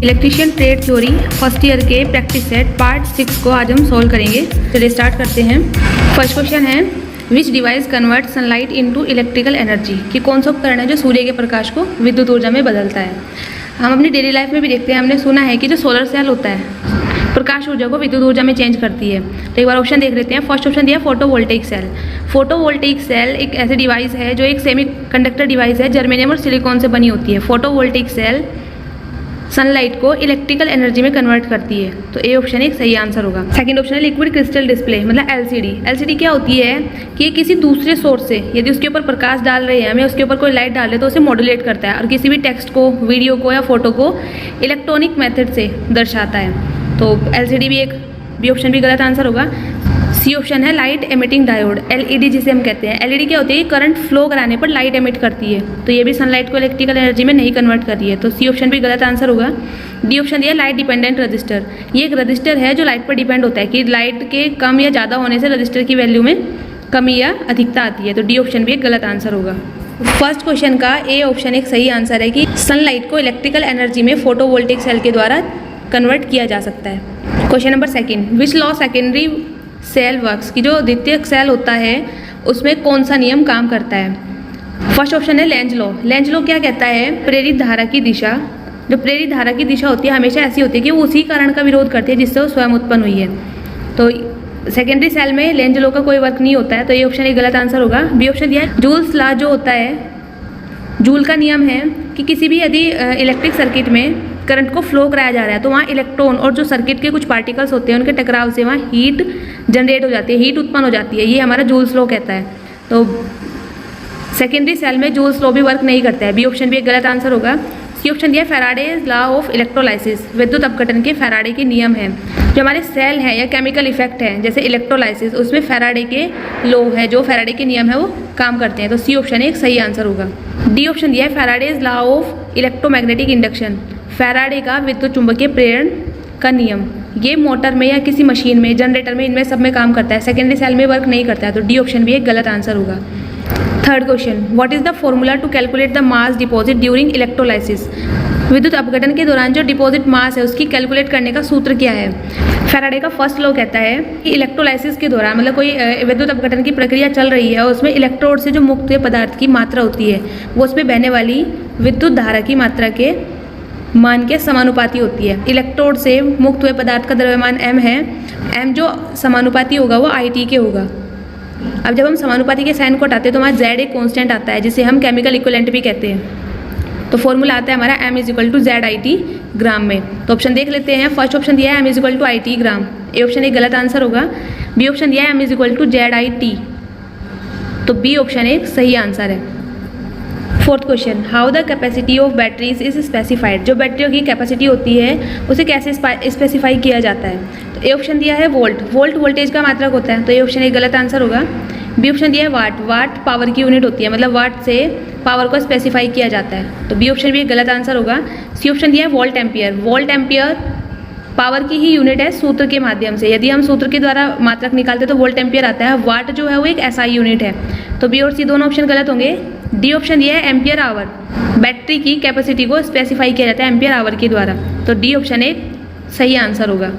Electrician trade theory first year के practice set part 6 को आज हम सॉल्व करेंगे। चलिए स्टार्ट करते हैं। फर्स्ट क्वेश्चन है विच device convert sunlight into electrical energy, कि कौन सा उपकरण है जो सूर्य के प्रकाश को विद्युत ऊर्जा में बदलता है। हम अपनी डेली लाइफ में भी देखते हैं, हमने सुना है कि जो सोलर सेल होता है प्रकाश ऊर्जा को विद्युत ऊर्जा में चेंज करती है। तो एक बार ऑप्शन देख लेते हैं। फर्स्ट ऑप्शन दिया फोटोवोल्टेइक सेल। फोटोवोल्टेइक सेल एक ऐसी डिवाइस है जो एक सेमी कंडक्टर डिवाइस है, जर्मेनियम और सिलिकॉन से बनी होती है। फोटोवोल्टेइक सेल सनलाइट को इलेक्ट्रिकल एनर्जी में कन्वर्ट करती है। तो ए ऑप्शन एक सही आंसर होगा। सेकंड ऑप्शन है लिक्विड क्रिस्टल डिस्प्ले, मतलब एलसीडी। एलसीडी क्या होती है कि किसी दूसरे सोर्स से यदि उसके ऊपर प्रकाश डाल रहे हैं हमें, उसके ऊपर कोई लाइट डाल रहे तो उसे मॉड्यूलेट करता है और किसी भी टेक्स्ट को, वीडियो को या फोटो को इलेक्ट्रॉनिक मेथड से दर्शाता है। तो एलसीडी भी एक बी ऑप्शन भी गलत आंसर होगा। सी ऑप्शन है लाइट एमिटिंग डायोड, एलईडी जिसे हम कहते हैं। एलईडी क्या होती है, करंट फ्लो कराने पर लाइट एमिट करती है, तो ये भी सनलाइट को इलेक्ट्रिकल एनर्जी में नहीं कन्वर्ट कर रही है। तो सी ऑप्शन भी गलत आंसर होगा। डी ऑप्शन दिया लाइट डिपेंडेंट रजिस्टर। ये एक रजिस्टर है जो लाइट पर डिपेंड होता है कि लाइट के कम या ज़्यादा होने से रजिस्टर की वैल्यू में कमी या अधिकता आती है। तो डी ऑप्शन भी एक गलत आंसर होगा। फर्स्ट क्वेश्चन का ए ऑप्शन एक सही आंसर है कि सनलाइट को इलेक्ट्रिकल एनर्जी में फोटोवोल्टिक सेल के द्वारा कन्वर्ट किया जा सकता है। Question number second, which law secondary cell works, की जो द्वितीयक सेल होता है उसमें कौन सा नियम काम करता है। फर्स्ट ऑप्शन है लेंज लॉ। लेंज लॉ क्या कहता है, प्रेरित धारा की दिशा, जो प्रेरित धारा की दिशा होती है हमेशा ऐसी होती है कि वो उसी कारण का विरोध करती है जिससे वो स्वयं उत्पन्न हुई है। तो सेकेंडरी सेल में लेंज लॉ का कोई वर्क नहीं होता है, तो ये ऑप्शन एक गलत आंसर होगा। बी ऑप्शन दिया है जूल्स लॉ, जो होता है जूल का नियम है कि किसी भी यदि इलेक्ट्रिक सर्किट में करंट को फ्लो कराया जा रहा है तो वहाँ इलेक्ट्रॉन और जो सर्किट के कुछ पार्टिकल्स होते हैं उनके टकराव से वहाँ हीट जनरेट हो जाती है, हीट उत्पन्न हो जाती है। ये हमारा जूल्स लॉ कहता है। तो सेकेंडरी सेल में जूल्स लॉ भी वर्क नहीं करता है। बी ऑप्शन भी एक गलत आंसर होगा। सी ऑप्शन दिया फैराडेज लॉ ऑफ इलेक्ट्रोलाइसिस, विद्युत अपघटन के फैराडे के नियम हैं। जो हमारे सेल हैं या केमिकल इफेक्ट हैं जैसे इलेक्ट्रोलाइसिस, उसमें फैराडे के लॉ है, जो फैराडे के नियम है वो काम करते हैं। तो सी ऑप्शन एक सही आंसर होगा। डी ऑप्शन दिया है Faraday's law of electromagnetic induction, Faraday का विद्युत चुंबकीय प्रेरण का नियम। ये मोटर में या किसी मशीन में, जनरेटर में, इनमें सब में काम करता है, सेकेंडरी सेल में वर्क नहीं करता है। तो डी ऑप्शन भी एक गलत आंसर होगा। Third question, what is the formula to calculate the mass deposit during electrolysis, विद्युत अपघटन के दौरान जो डिपॉजिट मास है उसकी कैलकुलेट करने का सूत्र क्या है। फैराडे का फर्स्ट लॉ कहता है कि इलेक्ट्रोलाइसिस के दौरान, मतलब कोई विद्युत अपघटन की प्रक्रिया चल रही है और उसमें इलेक्ट्रोड से जो मुक्त हुए पदार्थ की मात्रा होती है वो उसमें बहने वाली विद्युत धारा की मात्रा के मान के समानुपाती होती है। इलेक्ट्रोड से मुक्त हुए पदार्थ का द्रव्यमान m है, m जो समानुपाती होगा वो IT के होगा। अब जब हम समानुपाती के साइन को हटाते हैं तो हमारा z एक कांस्टेंट आता है जिसे हम केमिकल इक्विवेलेंट भी कहते हैं। तो फॉर्मूला आता है हमारा m = ZIT ग्राम में। तो ऑप्शन देख लेते हैं। फर्स्ट ऑप्शन दिया है m = IT gram, A option एक गलत आंसर होगा। बी ऑप्शन दिया है m = ZIT, तो बी ऑप्शन एक सही आंसर है। Fourth question, how the capacity of batteries is specified, जो बैटरियों की कैपेसिटी होती है उसे कैसे स्पेसिफाई किया जाता है। तो ए ऑप्शन दिया है वोल्ट, वोल्ट वोल्टेज का मात्रक होता है, तो ए ऑप्शन एक गलत आंसर होगा। बी ऑप्शन दिया है वाट, वाट पावर की यूनिट होती है, मतलब वाट से पावर को स्पेसिफाई किया जाता है, तो बी ऑप्शन भी एक गलत आंसर होगा। सी ऑप्शन दिया है volt ampere, volt ampere power की ही यूनिट है सूत्र के माध्यम से, यदि हम सूत्र के द्वारा मात्रक निकालते हैं तो वोल्ट एम्पियर आता है। वाट जो है वो एक SI यूनिट है, तो बी और सी दोनों ऑप्शन गलत होंगे। डी ऑप्शन दिया है एम्पियर आवर, बैटरी की कैपेसिटी को स्पेसिफाई किया जाता है एम्पियर आवर के द्वारा, तो डी ऑप्शन एक सही आंसर होगा।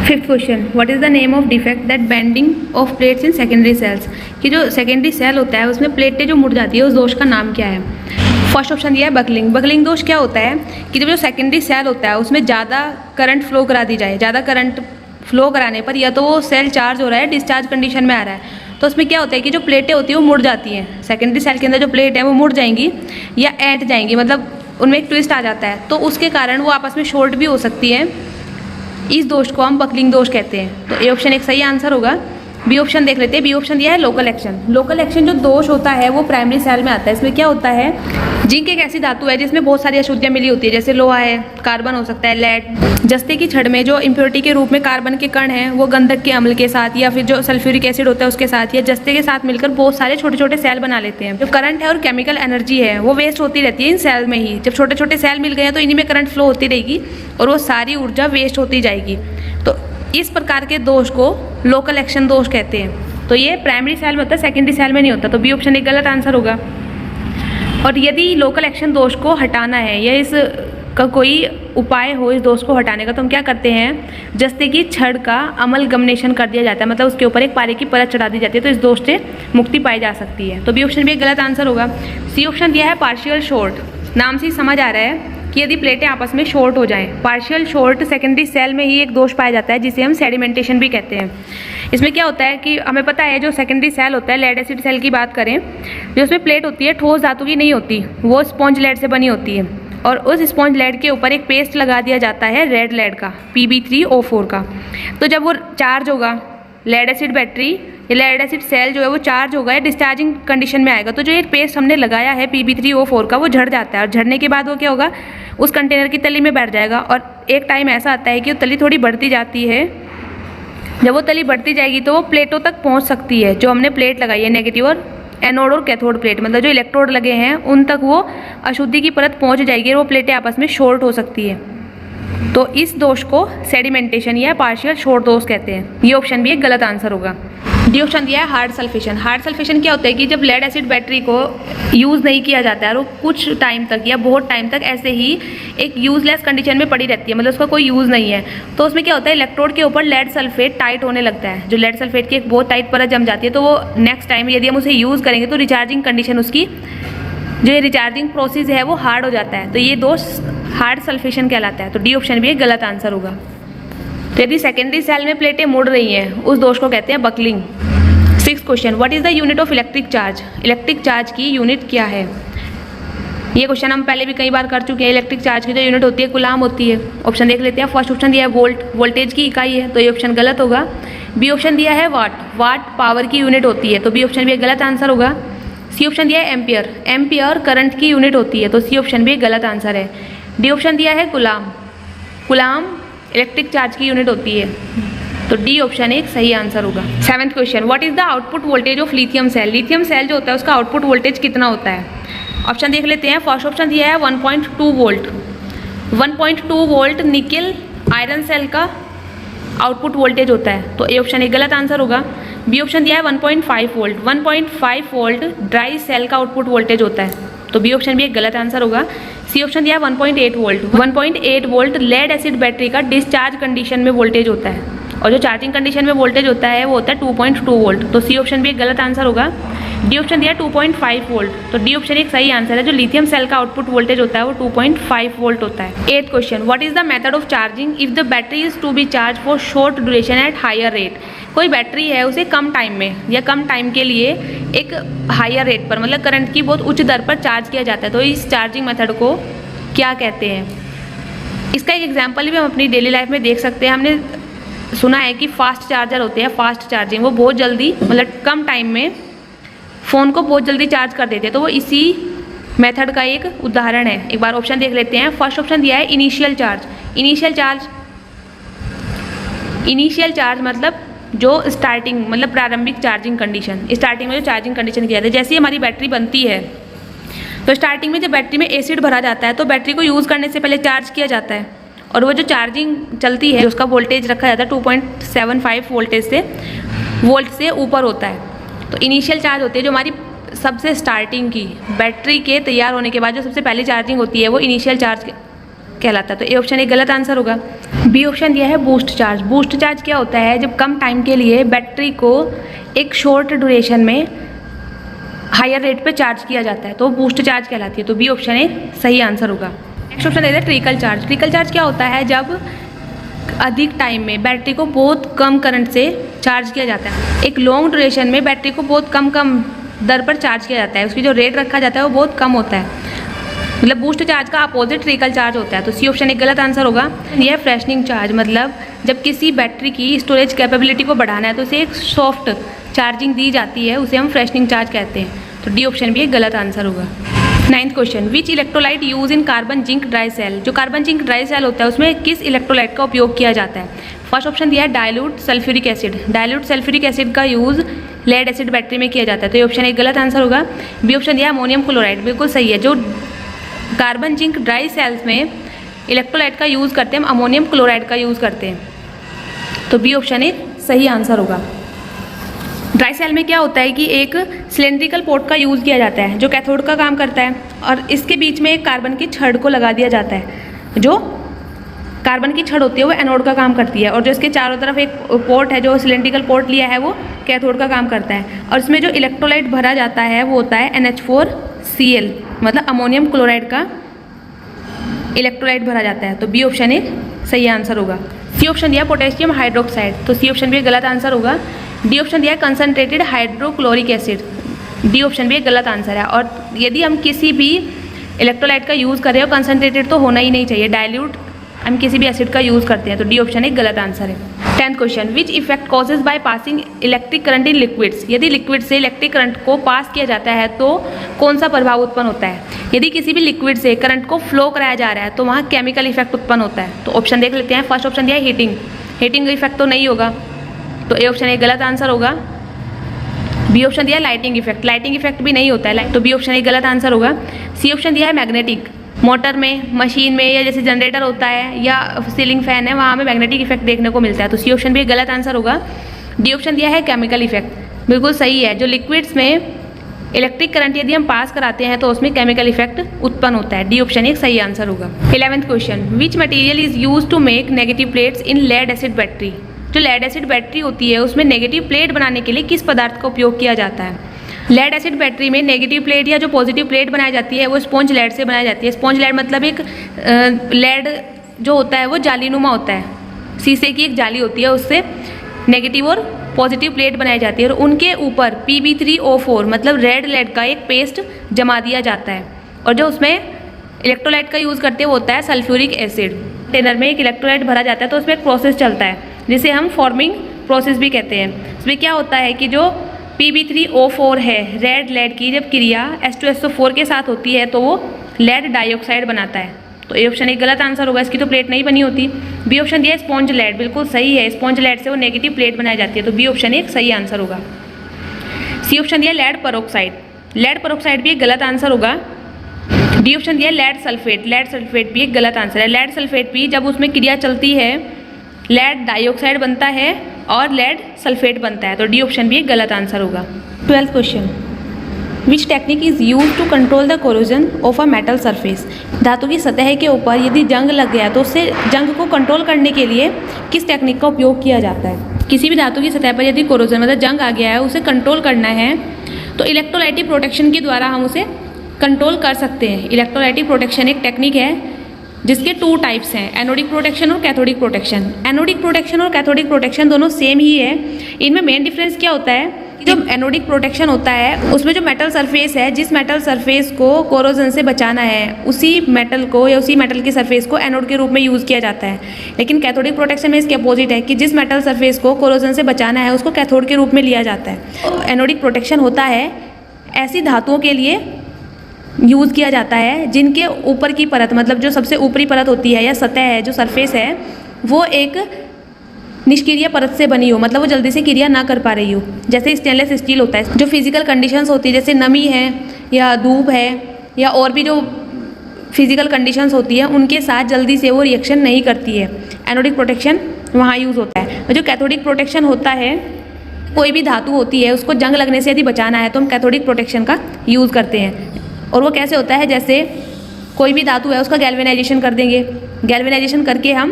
Fifth question, what is the name of defect that bending of plates in secondary cells, कि जो सेकेंडरी सेल होता है उसमें प्लेटें जो मुड़ जाती है उस दोष का नाम क्या है। फर्स्ट ऑप्शन दिया है बकलिंग। बकलिंग दोष क्या होता है कि जब जो सेकेंडरी सेल होता है उसमें ज़्यादा करंट फ्लो करा दी जाए, ज़्यादा करंट फ्लो कराने पर या तो वो सेल चार्ज हो रहा है, डिस्चार्ज कंडीशन में आ रहा है, तो उसमें क्या होता है कि जो प्लेटें होती हैं वो मुड़ जाती हैं, सेकेंडरी सेल के अंदर जो प्लेट है वो मुड़ जाएंगी या ऐंठ जाएंगी, मतलब उनमें एक ट्विस्ट आ जाता है, तो उसके कारण वो आपस में शॉर्ट भी हो सकती है। इस दोष को हम बकलिंग दोष कहते हैं, तो ए ऑप्शन एक सही आंसर होगा। बी ऑप्शन देख लेते हैं। बी ऑप्शन दिया है लोकल एक्शन। लोकल एक्शन जो दोष होता है वो प्राइमरी सेल में आता है। इसमें क्या होता है, जिंक एक ऐसी धातु है जिसमें बहुत सारी अशुद्धियाँ मिली होती है, जैसे लोहा है, कार्बन हो सकता है, लेड। जस्ते की छड़ में जो इम्प्योरिटी के रूप में कार्बन के कण हैं वो गंधक के अम्ल के साथ या फिर जो सल्फ्यूरिक एसिड होता है उसके साथ या जस्ते के साथ मिलकर बहुत सारे छोटे छोटे सेल बना लेते हैं। जो करंट है और केमिकल एनर्जी है वो वेस्ट होती रहती है इन सेल में ही। जब छोटे छोटे सेल मिल गए हैं तो इन्हीं में करंट फ्लो होती रहेगी और वो सारी ऊर्जा वेस्ट होती जाएगी। तो इस प्रकार के दोष को लोकल एक्शन दोष कहते हैं। तो ये प्राइमरी सेल में होता है, सेकेंडरी सेल में नहीं होता, तो बी ऑप्शन एक गलत आंसर होगा। और यदि लोकल एक्शन दोष को हटाना है या इस का कोई उपाय हो इस दोष को हटाने का, तो हम क्या करते हैं, जस्ते की छड़ का अमलगमनेशन कर दिया जाता है, मतलब उसके ऊपर एक पारे की परत चढ़ा दी जाती है, तो इस दोष से मुक्ति पाई जा सकती है। तो बी ऑप्शन भी एक गलत आंसर होगा। सी ऑप्शन दिया है पार्शियल शॉर्ट, नाम से ही समझ आ रहा है कि यदि प्लेटें आपस में शॉर्ट हो जाएं। पार्शियल शॉर्ट सेकेंडरी सेल में ही एक दोष पाया जाता है जिसे हम सेडिमेंटेशन भी कहते हैं। इसमें क्या होता है कि हमें पता है जो सेकेंडरी सेल होता है, लेड एसिड सेल की बात करें, जो उसमें प्लेट होती है ठोस धातु की नहीं होती, वो स्पॉन्ज लेड से बनी होती है, और उस स्पॉन्ज लेड के ऊपर एक पेस्ट लगा दिया जाता है रेड लेड का, Pb3O4 का। तो जब वो चार्ज होगा, लेड एसिड बैटरी या लेड एसिड सेल जो है वो चार्ज होगा या डिस्चार्जिंग कंडीशन में आएगा, तो जो ये पेस्ट हमने लगाया है Pb3O4 का वो झड़ जाता है, और झड़ने के बाद वो क्या होगा, उस कंटेनर की तली में बैठ जाएगा। और एक टाइम ऐसा आता है कि वो तली थोड़ी बढ़ती जाती है, जब वो तली बढ़ती जाएगी तो वो प्लेटों तक पहुंच सकती है, जो हमने प्लेट लगाई है नेगेटिव और एनोड और कैथोड प्लेट, मतलब जो इलेक्ट्रोड लगे हैं उन तक वो अशुद्धि की परत पहुंच जाएगी और वो प्लेटें आपस में शॉर्ट हो सकती है। तो इस दोष को सेडिमेंटेशन या पार्शियल शॉर्ट दोष कहते हैं। ये ऑप्शन भी एक गलत आंसर होगा। डी ऑप्शन दिया है हार्ड सल्फेशन। हार्ड सल्फेशन क्या होता है कि जब लेड एसिड बैटरी को यूज़ नहीं किया जाता है और वो कुछ टाइम तक या बहुत टाइम तक ऐसे ही एक यूजलेस कंडीशन में पड़ी रहती है, मतलब उसका कोई यूज़ नहीं है, तो उसमें क्या होता है, इलेक्ट्रोड के ऊपर लेड सल्फेट टाइट होने लगता है। जो लेड सल्फेट की एक बहुत टाइट परत जम जाती है, तो वो नेक्स्ट टाइम यदि हम उसे यूज़ करेंगे तो रिचार्जिंग कंडीशन उसकी, जो ये रिचार्जिंग प्रोसेस है वो हार्ड हो जाता है, तो ये दोष हार्ड सल्फेशन कहलाता है। तो डी ऑप्शन भी एक गलत आंसर होगा। तो यदि सेकेंडरी सेल में प्लेटें मुड़ रही हैं, उस दोष को कहते हैं buckling. 6th question, what is the unit of electric charge. Electric charge की यूनिट क्या है। ये क्वेश्चन हम पहले भी कई बार कर चुके हैं। इलेक्ट्रिक चार्ज की जो यूनिट होती है कूलाम होती है। ऑप्शन देख लेते हैं। फर्स्ट ऑप्शन दिया है वोल्ट, वोल्टेज की इकाई है, तो ये ऑप्शन गलत होगा। बी ऑप्शन दिया है वाट, वाट पावर की यूनिट होती है, तो बी ऑप्शन भी एक गलत आंसर होगा। सी ऑप्शन दिया है एम्पियर, एम्पियर करंट की यूनिट होती है, तो सी ऑप्शन भी एक गलत आंसर है। डी ऑप्शन दिया है गुलाम, गुलाम इलेक्ट्रिक चार्ज की यूनिट होती है, तो डी ऑप्शन एक सही आंसर होगा। 7th question, what is the output voltage of lithium cell. Lithium cell जो होता है उसका आउटपुट वोल्टेज कितना होता है। ऑप्शन देख लेते हैं। फर्स्ट ऑप्शन दिया है 1.2 volt. 1.2 volt nickel iron cell का आउटपुट वोल्टेज होता है, तो ए ऑप्शन एक गलत आंसर होगा। बी ऑप्शन दिया है 1.5 वोल्ट। 1.5 वोल्ट ड्राई सेल का आउटपुट वोल्टेज होता है, तो बी ऑप्शन भी एक गलत आंसर होगा। सी ऑप्शन दिया है 1.8 volt. 1.8 volt lead acid battery का डिस्चार्ज कंडीशन में वोल्टेज होता है, और जो चार्जिंग कंडीशन में वोल्टेज होता है वो होता है 2.2 वोल्ट, तो सी ऑप्शन भी एक गलत आंसर होगा। डी ऑप्शन दिया 2.5 वोल्ट, तो डी ऑप्शन एक सही आंसर है। जो लिथियम सेल का आउटपुट वोल्टेज होता है वो 2.5 वोल्ट होता है। 8th question, what is the method of charging if the battery is to be charge for short duration at higher rate. कोई बैटरी है उसे कम टाइम में या कम टाइम के लिए एक हायर रेट पर, मतलब करंट की बहुत उच्च दर पर चार्ज किया जाता है, तो इस चार्जिंग मेथड को क्या कहते हैं। इसका एक एग्जाम्पल भी हम अपनी डेली लाइफ में देख सकते हैं। हमने सुना है कि फास्ट चार्जर होते हैं, फास्ट चार्जिंग, वो बहुत जल्दी मतलब कम टाइम में फ़ोन को बहुत जल्दी चार्ज कर देते हैं, तो वो इसी मेथड का एक उदाहरण है। एक बार ऑप्शन देख लेते हैं। फर्स्ट ऑप्शन दिया है initial charge. Initial charge, initial charge मतलब जो स्टार्टिंग, मतलब प्रारंभिक चार्जिंग कंडीशन, स्टार्टिंग में जो चार्जिंग कंडीशन किया जाता है। जैसे ही हमारी बैटरी बनती है तो स्टार्टिंग में जब बैटरी में एसिड भरा जाता है तो बैटरी को यूज़ करने से पहले चार्ज किया जाता है, और वो जो चार्जिंग चलती है उसका वोल्टेज रखा जाता है 2.75 वोल्टेज से वोल्ट से ऊपर होता है। तो इनिशियल चार्ज होती है जो हमारी सबसे स्टार्टिंग की बैटरी के तैयार होने के बाद जो सबसे पहली चार्जिंग होती है वो इनिशियल चार्ज कहलाता है, तो ए ऑप्शन एक गलत आंसर होगा। बी ऑप्शन दिया है बूस्ट चार्ज। बूस्ट चार्ज क्या होता है, जब कम टाइम के लिए बैटरी को एक शॉर्ट ड्यूरेशन में हायर रेट पे चार्ज किया जाता है, तो बूस्ट चार्ज कहलाती है, तो बी ऑप्शन एक सही आंसर होगा। नेक्स्ट ऑप्शन देते हैं ट्रिकल चार्ज। ट्रिकल चार्ज क्या होता है, जब अधिक टाइम में बैटरी को बहुत कम करंट से चार्ज किया जाता है। एक लॉन्ग ड्यूरेशन में बैटरी को बहुत कम दर पर चार्ज किया जाता है, उसकी जो रेट रखा जाता है वो बहुत कम होता है, मतलब बूस्ट चार्ज का अपोजिट ट्रिकल चार्ज होता है, तो सी ऑप्शन एक गलत आंसर होगा। यह फ्रेशनिंग चार्ज, मतलब जब किसी बैटरी की स्टोरेज कैपेबिलिटी को बढ़ाना है तो उसे एक सॉफ्ट चार्जिंग दी जाती है, उसे हम फ्रेशनिंग चार्ज कहते हैं, तो डी ऑप्शन भी एक गलत आंसर होगा। 9th question, which electrolyte use in carbon zinc dry cell. जो कार्बन जिंक ड्राई सेल होता है उसमें किस इलेक्ट्रोलाइट का उपयोग किया जाता है। फर्स्ट ऑप्शन दिया है dilute sulphuric acid. Dilute sulphuric acid का यूज़ लेड एसिड बैटरी में किया जाता है, तो ये ऑप्शन एक गलत आंसर होगा। बी ऑप्शन दिया है अमोनियम क्लोराइड, बिल्कुल सही है। जो कार्बन जिंक ड्राई सेल्स में इलेक्ट्रोलाइट का यूज़ करते हैं हम अमोनियम क्लोराइड का यूज़ करते हैं, तो बी ऑप्शन एक सही आंसर होगा। ड्राई सेल में क्या होता है कि एक सिलेंड्रिकल पोर्ट का यूज़ किया जाता है जो कैथोड का काम करता है, और इसके बीच में एक कार्बन की छड़ को लगा दिया जाता है, जो कार्बन की छड़ होती है वो एनोड का काम करती है, और जो इसके चारों तरफ एक पोर्ट है, जो सिलेंड्रिकल पोर्ट लिया है, वो कैथोड का काम करता है। और इसमें जो इलेक्ट्रोलाइट भरा जाता है वो होता है NH4Cl, मतलब अमोनियम क्लोराइड का इलेक्ट्रोलाइट भरा जाता है। तो बी ऑप्शन एक सही आंसर होगा। सी ऑप्शन दिया पोटेशियम हाइड्रोक्साइड, तो सी ऑप्शन भी गलत आंसर होगा। डी ऑप्शन दिया concentrated hydrochloric acid, D option भी एक गलत आंसर है। और यदि हम किसी भी इलेक्ट्रोलाइट का यूज़ कर रहे हो, कंसनट्रेटेड तो होना ही नहीं चाहिए, डाइल्यूट हम किसी भी एसिड का यूज़ करते हैं, तो डी ऑप्शन एक गलत आंसर है। 10th question, which effect causes by passing electric current in liquids, यदि लिक्विड से इलेक्ट्रिक करंट को पास किया जाता है तो कौन सा प्रभाव उत्पन्न होता है। यदि किसी भी लिक्विड से करंट को फ्लो कराया जा रहा है तो वहाँ केमिकल इफेक्ट उत्पन्न होता है। तो ऑप्शन देख लेते हैं। फर्स्ट ऑप्शन दिया है हीटिंग, हीटिंग इफेक्ट तो नहीं होगा, तो ए ऑप्शन एक गलत आंसर होगा। बी ऑप्शन दिया है लाइटिंग इफेक्ट, लाइटिंग इफेक्ट भी नहीं होता है, तो बी ऑप्शन एक गलत आंसर होगा। सी ऑप्शन दिया है मैग्नेटिक, मोटर में, मशीन में, या जैसे जनरेटर होता है या सीलिंग फैन है, वहाँ में मैग्नेटिक इफेक्ट देखने को मिलता है, तो सी ऑप्शन भी एक गलत आंसर होगा। डी ऑप्शन दिया है केमिकल इफेक्ट, बिल्कुल सही है। जो लिक्विड्स में इलेक्ट्रिक करंट यदि हम पास कराते हैं तो उसमें केमिकल इफेक्ट उत्पन्न होता है, डी ऑप्शन एक सही आंसर होगा। 11th question, which material is use to make negative plates in lead acid battery, जो लेड एसिड बैटरी होती है उसमें नेगेटिव प्लेट बनाने के लिए किस पदार्थ का उपयोग किया जाता है। लेड एसिड बैटरी में नेगेटिव प्लेट या जो पॉजिटिव प्लेट बनाई जाती है वो स्पॉन्ज लेड से बनाई जाती है। स्पॉन्ज लेड मतलब एक लेड जो होता है वो जालीनुमा होता है, शीशे की एक जाली होती है, उससे नेगेटिव और पॉजिटिव प्लेट बनाई जाती है और उनके ऊपर Pb3O4 मतलब रेड लेड का एक पेस्ट जमा दिया जाता है। और जो उसमें इलेक्ट्रोलाइट का यूज़ करते हैं वो होता है सल्फ्यूरिक एसिड। कंटेनर में एक इलेक्ट्रोलाइट भरा जाता है तो उसमें एक प्रोसेस चलता है जिसे हम फॉर्मिंग प्रोसेस भी कहते हैं। इसमें क्या होता है कि जो Pb3O4 है, रेड लेड की जब क्रिया H2SO4 के साथ होती है तो वो लेड डाइऑक्साइड बनाता है, तो ए ऑप्शन एक गलत आंसर होगा, इसकी तो प्लेट नहीं बनी होती। बी ऑप्शन दिया है स्पॉन्ज लेड, बिल्कुल सही है, स्पॉन्ज लेड से वो नेगेटिव प्लेट बनाई जाती है, तो बी ऑप्शन एक सही आंसर होगा। सी ऑप्शन दिया लेड पेरोक्साइड, लेड पेरोक्साइड भी एक गलत आंसर होगा। डी ऑप्शन दिया लेड सल्फेट, लेड सल्फेट भी एक गलत आंसर है। लेड सल्फेट भी जब उसमें क्रिया चलती है लेड डाइऑक्साइड बनता है और लेड सल्फेट बनता है, तो डी ऑप्शन भी एक गलत आंसर होगा। 12th question, which technique is use to control the corrosion of a metal surface, धातु की सतह के ऊपर यदि जंग लग गया तो उससे जंग को कंट्रोल करने के लिए किस टेक्निक का उपयोग किया जाता है। किसी भी धातु की सतह पर यदि कोरोजन मतलब जंग आ गया है, उसे कंट्रोल करना है तो इलेक्ट्रोलाइटिक प्रोटेक्शन के द्वारा हम उसे कंट्रोल कर सकते हैं। इलेक्ट्रोलाइटिक प्रोटेक्शन एक टेक्निक है जिसके 2 टाइप्स हैं, एनोडिक प्रोटेक्शन और कैथोडिक प्रोटेक्शन। एनोडिक प्रोटेक्शन और कैथोडिक प्रोटेक्शन दोनों सेम ही है। इनमें मेन डिफरेंस क्या होता है, जो एनोडिक प्रोटेक्शन होता है उसमें जो मेटल सरफेस है, जिस मेटल सरफेस को कोरोजन से बचाना है उसी मेटल को या उसी मेटल के सरफेस को एनोड के रूप में यूज़ किया जाता है। लेकिन कैथोडिक प्रोटेक्शन में इसके अपोजिट है कि जिस मेटल सरफेस को कोरोजन से बचाना है उसको कैथोड के रूप में लिया जाता है। एनोडिक प्रोटेक्शन होता है ऐसी धातुओं के लिए यूज़ किया जाता है जिनके ऊपर की परत मतलब जो सबसे ऊपरी परत होती है या सतह है, जो सरफेस है, वो एक निष्क्रिय परत से बनी हो, मतलब वो जल्दी से क्रिया ना कर पा रही हो। जैसे स्टेनलेस स्टील होता है, जो फिजिकल कंडीशंस होती है जैसे नमी है या धूप है या और भी जो फिजिकल कंडीशंस होती है उनके साथ जल्दी से वो रिएक्शन नहीं करती है। एनोडिक प्रोटेक्शन वहाँ यूज़ होता है। और जो कैथोडिक प्रोटेक्शन होता है, कोई भी धातु होती है उसको जंग लगने से यदि बचाना है तो हम कैथोडिक प्रोटेक्शन का यूज़ करते हैं। और वो कैसे होता है, जैसे कोई भी धातु है उसका गैल्वेनाइजेशन कर देंगे, गैल्वेनाइजेशन करके हम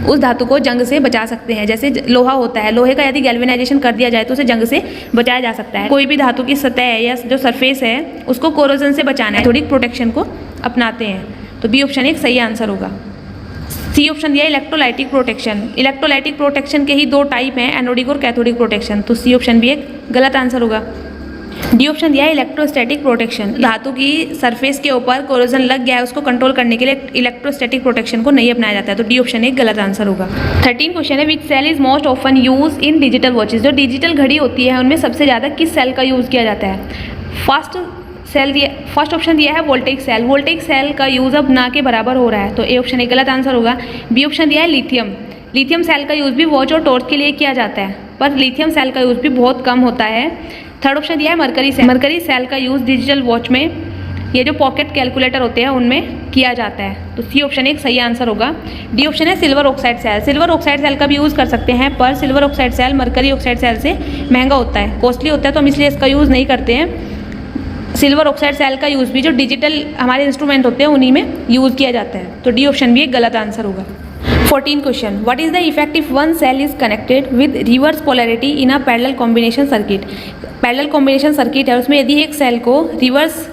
उस धातु को जंग से बचा सकते हैं। जैसे लोहा होता है, लोहे का यदि गैल्वेनाइजेशन कर दिया जाए तो उसे जंग से बचाया जा सकता है। कोई भी धातु की सतह या जो सरफेस है उसको कोरोजन से बचाना है, कैथोडिक प्रोटेक्शन को अपनाते हैं, तो बी ऑप्शन एक सही आंसर होगा। सी ऑप्शन दिया इलेक्ट्रोलाइटिक प्रोटेक्शन, इलेक्ट्रोलाइटिक प्रोटेक्शन के ही 2 टाइप हैं, एनोडिक और कैथोडिक प्रोटेक्शन, तो सी ऑप्शन भी एक गलत आंसर होगा। डी ऑप्शन दिया है इलेक्ट्रोस्टैटिक प्रोटेक्शन, धातु की सरफेस के ऊपर कोरोजन लग गया है उसको कंट्रोल करने के लिए इलेक्ट्रोस्टैटिक प्रोटेक्शन को नहीं अपनाया जाता है, तो डी ऑप्शन एक गलत आंसर होगा। 13 क्वेश्चन है, which cell is most often use in digital watches, जो डिजिटल घड़ी होती है उनमें सबसे ज़्यादा किस सेल का यूज़ किया जाता है। फर्स्ट ऑप्शन दिया है वोल्टेइक सेल, वोल्टेइक सेल का यूज़ अब ना के बराबर हो रहा है, तो ए ऑप्शन एक गलत आंसर होगा। बी ऑप्शन दिया है लिथियम, लिथियम सेल का यूज़ भी वॉच और टॉर्च के लिए किया जाता है पर लिथियम सेल का यूज़ भी बहुत कम होता है। थर्ड ऑप्शन दिया है मरकरी सेल, मरकरी सेल का यूज़ डिजिटल वॉच में, ये जो पॉकेट कैलकुलेटर होते हैं उनमें किया जाता है, तो सी ऑप्शन एक सही आंसर होगा। डी ऑप्शन है silver oxide cell, silver oxide cell का भी यूज़ कर सकते हैं पर silver oxide cell mercury oxide cell से महंगा होता है, कॉस्टली होता है, तो हम इसलिए इसका यूज़ नहीं करते हैं। सिल्वर ऑक्साइड सेल का यूज़ भी जो डिजिटल हमारे इंस्ट्रूमेंट होते हैं उन्हीं में यूज़ किया जाता है। तो डी ऑप्शन भी एक गलत आंसर होगा। 14 question, what is the effect if one cell is connected with reverse polarity in a parallel combination circuit. Parallel combination circuit है, उसमें यदि एक सेल को रिवर्स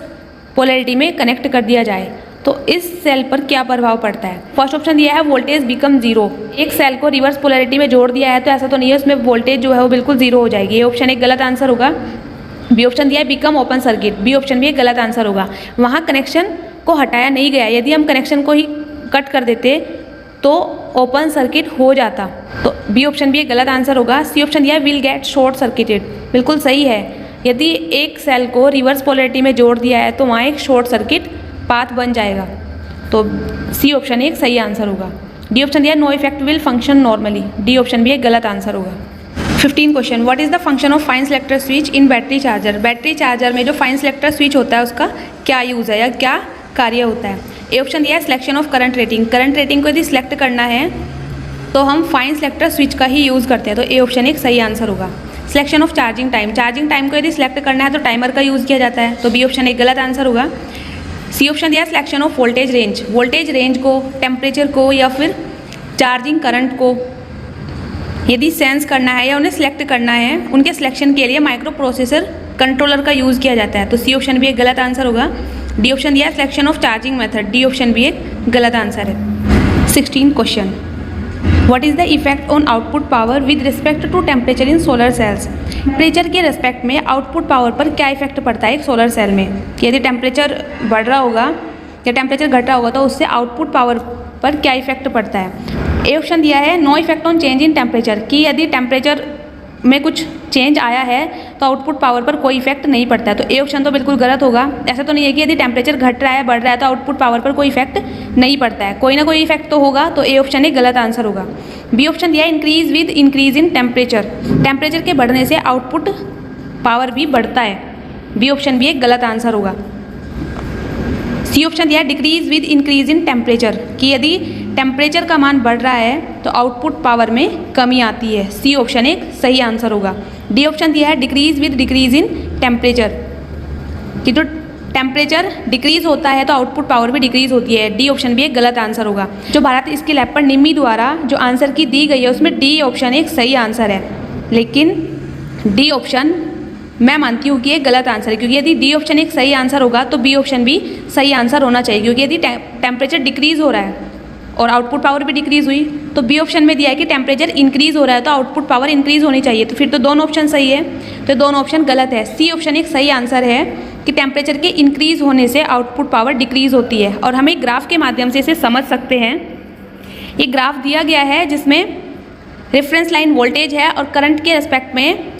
पोलैरिटी में कनेक्ट कर दिया जाए तो इस सेल पर क्या प्रभाव पड़ता है। फर्स्ट ऑप्शन दिया है वोल्टेज बिकम जीरो। एक सेल को रिवर्स पोलैरिटी में जोड़ दिया है तो ऐसा तो नहीं है उसमें वोल्टेज जो है वो बिल्कुल जीरो हो जाएगी, ये ऑप्शन एक गलत आंसर होगा। बी ऑप्शन दिया है become open circuit, B option भी एक गलत आंसर होगा। वहाँ कनेक्शन को हटाया नहीं गया, यदि हम कनेक्शन को ही कट कर देते तो ओपन सर्किट हो जाता, तो बी ऑप्शन भी एक गलत आंसर होगा। सी ऑप्शन दिया है विल गेट शॉर्ट सर्किटेड, बिल्कुल सही है। यदि एक सेल को रिवर्स पोलैरिटी में जोड़ दिया है तो वहाँ एक शॉर्ट सर्किट पाथ बन जाएगा, तो सी ऑप्शन एक सही आंसर होगा। डी ऑप्शन दिया no effect will function normally, D option भी एक गलत आंसर होगा। 15 question, what is the function of fine selector switch in battery charger. Battery charger में जो फाइन सेलेक्टर स्विच होता है उसका क्या यूज़ है या क्या कार्य होता है। ए ऑप्शन दिया है selection of current rating, current rating को यदि सिलेक्ट करना है तो हम फाइन सेलेक्टर स्विच का ही यूज़ करते हैं, तो ए ऑप्शन एक सही आंसर होगा। Selection of charging time, charging time को यदि सिलेक्ट करना है तो टाइमर का यूज़ किया जाता है, तो बी ऑप्शन एक गलत आंसर होगा। सी ऑप्शन दिया selection of voltage range, voltage range को, टेम्परेचर को या फिर चार्जिंग करंट को यदि सेंस करना है या उन्हें सिलेक्ट करना है, उनके सिलेक्शन के लिए माइक्रो प्रोसेसर कंट्रोलर का यूज़ किया जाता है, तो सी ऑप्शन भी एक गलत आंसर होगा। डी ऑप्शन दिया selection of charging method, D option भी एक गलत आंसर है। 16 question, what is the effect on output power with respect to temperature in solar cells. Temperature के रिस्पेक्ट में आउटपुट पावर पर क्या इफेक्ट पड़ता है एक सोलर सेल में। यदि टेम्परेचर बढ़ रहा होगा या टेम्परेचर घट रहा होगा तो उससे आउटपुट पावर पर क्या इफेक्ट पड़ता है। ए ऑप्शन दिया है no effect on change in temperature, कि यदि टेम्परेचर में कुछ चेंज आया है तो आउटपुट पावर पर कोई इफेक्ट नहीं पड़ता है, तो ए ऑप्शन तो बिल्कुल गलत होगा। ऐसा तो नहीं है कि यदि टेम्परेचर घट रहा है बढ़ रहा है तो आउटपुट पावर पर कोई इफेक्ट नहीं पड़ता है, कोई ना कोई इफेक्ट तो होगा, तो ए ऑप्शन एक गलत आंसर होगा। बी ऑप्शन दिया है increase with increase in temperature, temperature के बढ़ने से आउटपुट पावर भी बढ़ता है, बी ऑप्शन भी एक गलत आंसर होगा। सी ऑप्शन दिया है decrease with increase in temperature, कि यदि टेम्परेचर का मान बढ़ रहा है तो आउटपुट पावर में कमी आती है, सी ऑप्शन एक सही आंसर होगा। डी ऑप्शन दिया है decrease with decrease in temperature, कि जो टेम्परेचर डिक्रीज होता है तो आउटपुट पावर भी डिक्रीज होती है, डी ऑप्शन भी एक गलत आंसर होगा। जो भारत स्किल ऐप पर निम्मी द्वारा जो आंसर की दी गई है उसमें डी ऑप्शन एक सही आंसर है, लेकिन डी ऑप्शन मैं मानती हूँ कि ये गलत आंसर है, क्योंकि यदि डी ऑप्शन एक सही आंसर होगा तो बी ऑप्शन भी सही आंसर होना चाहिए, क्योंकि यदि टेम्परेचर डिक्रीज हो रहा है और आउटपुट पावर भी डिक्रीज हुई तो बी ऑप्शन में दिया है कि टेम्परेचर इंक्रीज हो रहा है तो आउटपुट पावर इंक्रीज होनी चाहिए, तो फिर तो दोनों ऑप्शन सही है, तो दोनों ऑप्शन गलत है। सी ऑप्शन एक सही आंसर है कि टेम्परेचर के इंक्रीज होने से आउटपुट पावर डिक्रीज होती है, और हम एक ग्राफ के माध्यम से इसे समझ सकते हैं। एक ग्राफ दिया गया है जिसमें रेफरेंस लाइन वोल्टेज है और करंट के रेस्पेक्ट में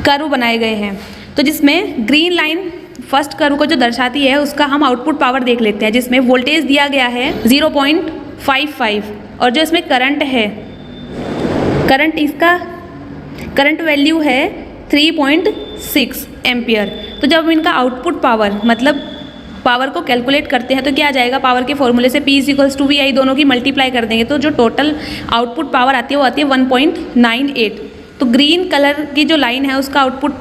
कर्व बनाए गए हैं, तो जिसमें ग्रीन लाइन फर्स्ट कर्व को जो दर्शाती है उसका हम आउटपुट पावर देख लेते हैं, जिसमें वोल्टेज दिया गया है 0.55 और जो इसमें करंट है, करंट वैल्यू है 3.6 एम्पियर। तो जब हम इनका आउटपुट पावर मतलब पावर को कैलकुलेट करते हैं तो क्या आ जाएगा, पावर के फॉर्मूले से P = VI दोनों की मल्टीप्लाई कर देंगे तो जो टोटल आउटपुट पावर आती है वो आती है 1.98। तो ग्रीन कलर की जो लाइन है उसका आउटपुट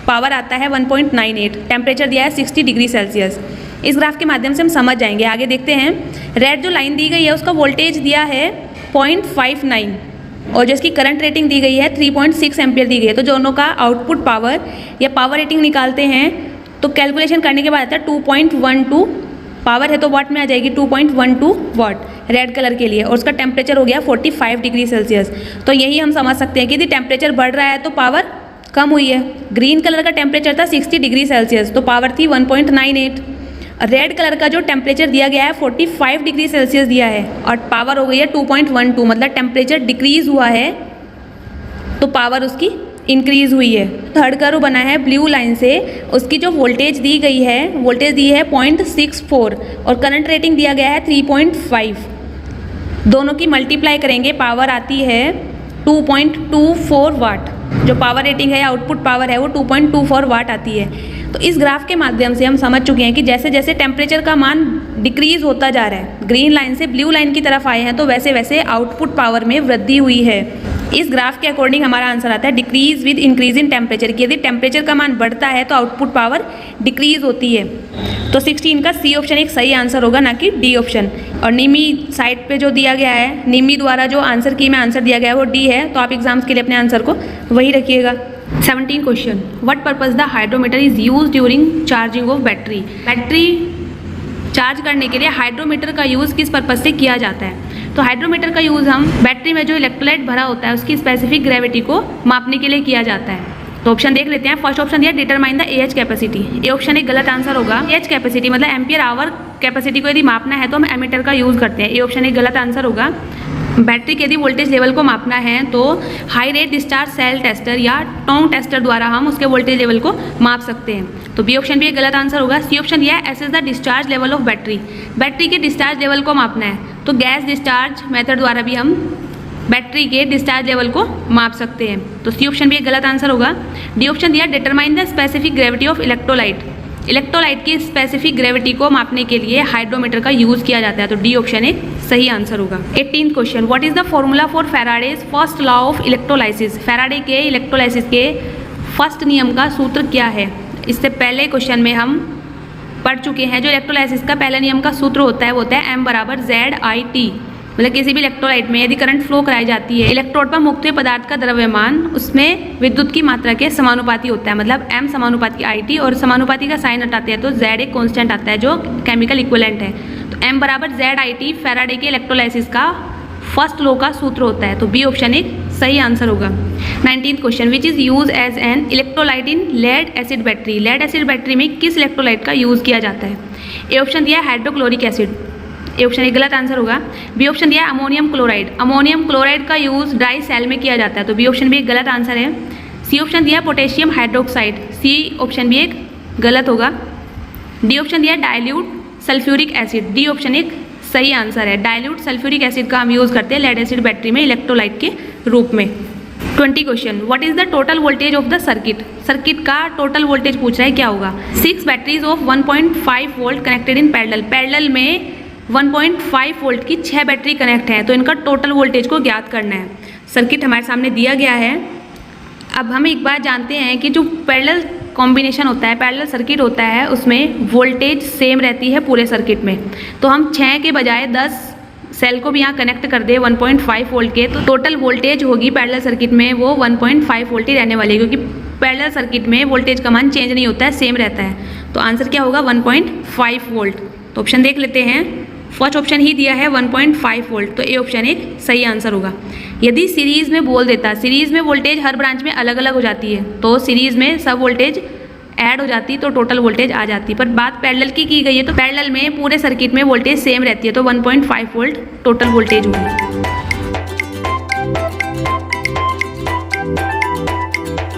पावर आता है 1.98, टेम्परेचर दिया है 60 डिग्री सेल्सियस। इस ग्राफ के माध्यम से हम समझ जाएंगे। आगे देखते हैं, रेड जो लाइन दी गई है उसका वोल्टेज दिया है 0.59 और जिसकी करंट रेटिंग दी गई है 3.6 एम्पियर दी गई है, तो दोनों का आउटपुट पावर या पावर रेटिंग निकालते हैं तो कैलकुलेशन करने के बाद आता है 2.12 पावर है तो वाट में आ जाएगी 2.12 वाट रेड कलर के लिए, और उसका टेम्परेचर हो गया 45 डिग्री सेल्सियस। तो यही हम समझ सकते हैं कि यदि टेम्परेचर बढ़ रहा है तो पावर कम हुई है। ग्रीन कलर का टेम्परेचर था 60 डिग्री सेल्सियस तो पावर थी 1.98। रेड कलर का जो टेम्परेचर दिया गया है 45 डिग्री सेल्सियस दिया है और पावर हो गई है 2.12, मतलब टेम्परेचर डिक्रीज हुआ है तो पावर उसकी इंक्रीज हुई है। थर्ड कर्व बना है ब्लू लाइन से, उसकी जो वोल्टेज दी गई है, वोल्टेज दी है 0.64 और करंट रेटिंग दिया गया है 3.5। दोनों की मल्टीप्लाई करेंगे पावर आती है 2.24 वाट। जो पावर रेटिंग है या आउटपुट पावर है वो 2.24 वाट आती है। तो इस ग्राफ के माध्यम से हम समझ चुके हैं कि जैसे जैसे टेम्परेचर का मान डिक्रीज होता जा रहा है, ग्रीन लाइन से ब्लू लाइन की तरफ आए हैं, तो वैसे वैसे आउटपुट पावर में वृद्धि हुई है। इस ग्राफ के अकॉर्डिंग हमारा आंसर आता है decrease with increase in temperature, कि यदि टेम्परेचर का मान बढ़ता है तो आउटपुट पावर डिक्रीज होती है। तो 16 का सी ऑप्शन एक सही आंसर होगा, ना कि डी ऑप्शन। और निमी साइड पे जो दिया गया है, निमी द्वारा जो आंसर की में आंसर दिया गया है वो डी है, तो आप एग्जाम्स के लिए अपने आंसर को वही रखिएगा। 17 question, what purpose the hydrometer is use during charging of battery. Battery charge करने के लिए हाइड्रोमीटर का यूज़ किस पर्पज से किया जाता है? तो हाइड्रोमीटर का यूज़ हम बैटरी में जो इलेक्ट्रोलाइट भरा होता है उसकी स्पेसिफिक ग्रेविटी को मापने के लिए किया जाता है। तो ऑप्शन देख लेते हैं। फर्स्ट ऑप्शन दिया determine the AH capacity, A option एक गलत आंसर होगा। एएच कैपेसिटी मतलब एम्पियर आवर कैपेसिटी को यदि मापना है तो हम एमीटर का यूज़ करते हैं, ए ऑप्शन एक गलत आंसर होगा। बैटरी के यदि वोल्टेज लेवल को मापना है तो high rate discharge cell tester या टोंग टेस्टर द्वारा हम उसके वोल्टेज लेवल को माप सकते हैं। तो बी ऑप्शन भी एक गलत आंसर होगा। सी ऑप्शन यह है assess the discharge level of battery, battery के डिस्चार्ज लेवल को मापना है तो गैस डिस्चार्ज मेथड द्वारा भी हम बैटरी के डिस्चार्ज लेवल को माप सकते हैं। तो सी ऑप्शन भी एक गलत आंसर होगा। डी ऑप्शन दिया determine the specific gravity of electrolyte, electrolyte की स्पेसिफिक ग्रेविटी को मापने के लिए हाइड्रोमीटर का यूज़ किया जाता है, तो डी ऑप्शन एक सही आंसर होगा। 18 question, what is the formula for Faraday's first law of electrolysis. Faraday के इलेक्ट्रोलाइसिस के फर्स्ट नियम का सूत्र क्या है? इससे पहले क्वेश्चन में हम पढ़ चुके हैं। जो इलेक्ट्रोलाइसिस का पहला नियम का सूत्र होता है वो होता है M बराबर ZIT, मतलब किसी भी इलेक्ट्रोलाइट में यदि करंट फ्लो कराई जाती है, इलेक्ट्रोड पर मुक्त हुए पदार्थ का द्रव्यमान उसमें विद्युत की मात्रा के समानुपाती होता है, मतलब M समानुपाती IT, और समानुपाती का साइन हटाते हैं तो Z एक कांस्टेंट आता है जो केमिकल इक्विवेलेंट है। तो M बराबर ZIT फैराडे के इलेक्ट्रोलाइसिस का फर्स्ट लॉ का सूत्र होता है, तो बी ऑप्शन एक सही आंसर होगा। 19th question, which is use as an electrolyte in lead acid battery. Lead acid battery में किस इलेक्ट्रोलाइट का यूज किया जाता है? ए ऑप्शन दिया हाइड्रोक्लोरिक एसिड, ए ऑप्शन एक गलत आंसर होगा। बी ऑप्शन दिया अमोनियम क्लोराइड, अमोनियम क्लोराइड का यूज ड्राई सेल में किया जाता है, तो बी ऑप्शन भी एक गलत आंसर है। सी ऑप्शन दिया पोटेशियम हाइड्रोक्साइड, सी ऑप्शन भी एक गलत होगा। डी ऑप्शन दिया dilute sulphuric acid, D option एक सही आंसर है। डाइल्यूट सल्फ्यूरिक एसिड का हम यूज़ करते हैं लेड एसिड बैटरी में इलेक्ट्रोलाइट के रूप में। 20 question, what is the total voltage of the circuit. Circuit का टोटल वोल्टेज पूछ रहा है, क्या होगा? 6 batteries of 1.5 volt connected in parallel, parallel में 1.5 वोल्ट की 6 बैटरी कनेक्ट है, तो इनका टोटल वोल्टेज को ज्ञात करना है। सर्किट हमारे सामने दिया गया है। अब हम एक बात जानते हैं कि जो पैरेलल कॉम्बिनेशन होता है, पैरेलल सर्किट होता है, उसमें वोल्टेज सेम रहती है पूरे सर्किट में। तो हम 6 के बजाय 10 सेल को भी यहाँ कनेक्ट कर दे 1.5 वोल्ट के, तो टोटल वोल्टेज होगी पैरेलल सर्किट में वो 1.5 वोल्ट ही रहने वाली है, क्योंकि पैरेलल सर्किट में वोल्टेज का मान चेंज नहीं होता है, सेम रहता है। तो आंसर क्या होगा? 1.5 वोल्ट। तो ऑप्शन देख लेते हैं। फर्स्ट ऑप्शन ही दिया है 1.5 वोल्ट, तो ए ऑप्शन एक सही आंसर होगा। यदि सीरीज़ में बोल देता, सीरीज़ में वोल्टेज हर ब्रांच में अलग अलग हो जाती है, तो सीरीज़ में सब वोल्टेज ऐड हो जाती तो टोटल वोल्टेज आ जाती, पर बात पैरेलल की गई है तो पैरेलल में पूरे सर्किट में वोल्टेज सेम रहती है, तो 1.5 वोल्ट टोटल वोल्टेज होगी।